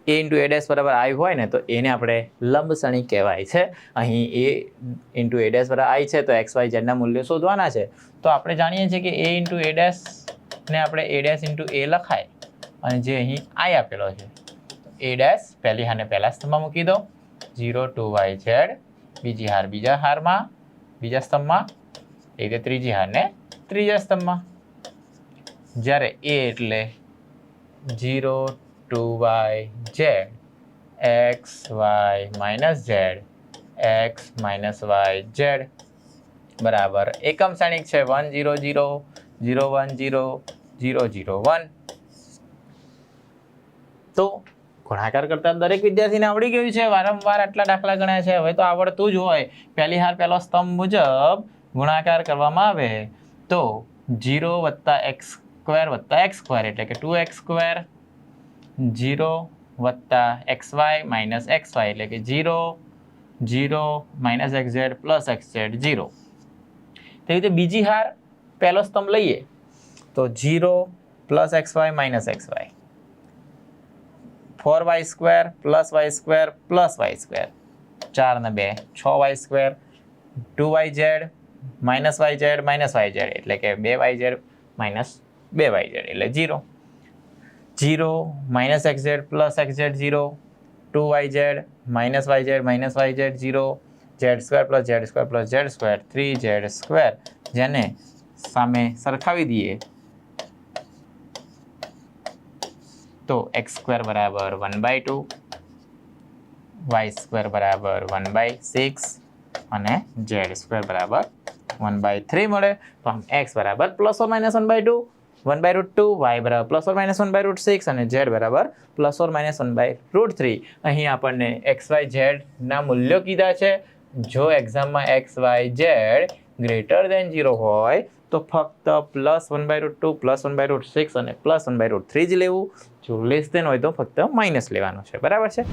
એ into એ dash બરાબર આઈ હોય ને તો એને આપણે લંબસણી કહેવાય છે. અહીં એ ઇન્ટુ એ ડેશ બરાબર આઈ છે તો એક્સ વાય ઝેડના મૂલ્યો શોધવાના છે. તો આપણે જાણીએ છીએ કે એ ઇન્ટુ એ ડેશને આપણે એ ડેશ ઇન્ટુ એ લખાય અને જે અહીં આઈ આપેલો છે એ ડેશ પહેલી હારને પહેલા સ્તંભમાં મૂકી દો, 0 2 વાય ઝેડ બીજી હાર બીજા સ્તંભમાં, એ રીતે ત્રીજી હારને ત્રીજા સ્તંભમાં. જ્યારે એ એટલે 0 2 Y Z X Y minus Z X minus Y Z બરાબર એકમ શ્રેણિક છે 1 0 0 0 1 0 0 0 1. તો ગુણાકાર કરતા દરેક વિદ્યાર્થીને આવડી ગયું છે, વારંવાર આટલા દાખલા ગણ્યા છે, હવે તો આવડતું જ હોય. પહેલી હાર પહેલો સ્તંભ મુજબ ગુણાકાર કરવામાં આવે તો 0 વત્તા એક્સ સ્ક્વેર એટલે કે 2x², 0 વત્તા xy માઇનસ xy એટલે કે 0 0 માઇનસ xz પ્લસ xz 0. તેવી રીતે બીજી હાર પહેલો સ્તંભ લઈએ તો 0 plus xy minus xy, 4y² plus y² plus y², 4 ને 2 6y², 2yz minus yz minus yz એટલે કે 2yz માઇનસ 2yz એટલે 0, 0 minus xz plus xz 0, 2yz minus yz minus yz 0, z² plus z² plus z², 3z², જેને સામે સરખાવી દઈએ તો x² બરાબર 1/2, y² બરાબર 1/6 અને z² બરાબર 1/3 મળે. તો આમ x બરાબર પ્લસ ઓર માઇનસ 1/2, 1/√2, y બરાબર પ્લસ ઓર માઇનસ 1/√6 અને z બરાબર પ્લસ ઓર માઇનસ 1/√3. અહીં આપણને xy ના મૂલ્યો કીધા છે. જો એક્ઝામમાં xy ગ્રેટર દેન 0 હોય તો ફક્ત પ્લસ 1/√2, પ્લસ 1/√6 અને પ્લસ 1/√3 જ લેવું. જો લેસ દેન હોય તો ફક્ત માઇનસ લેવાનું છે. બરાબર છે.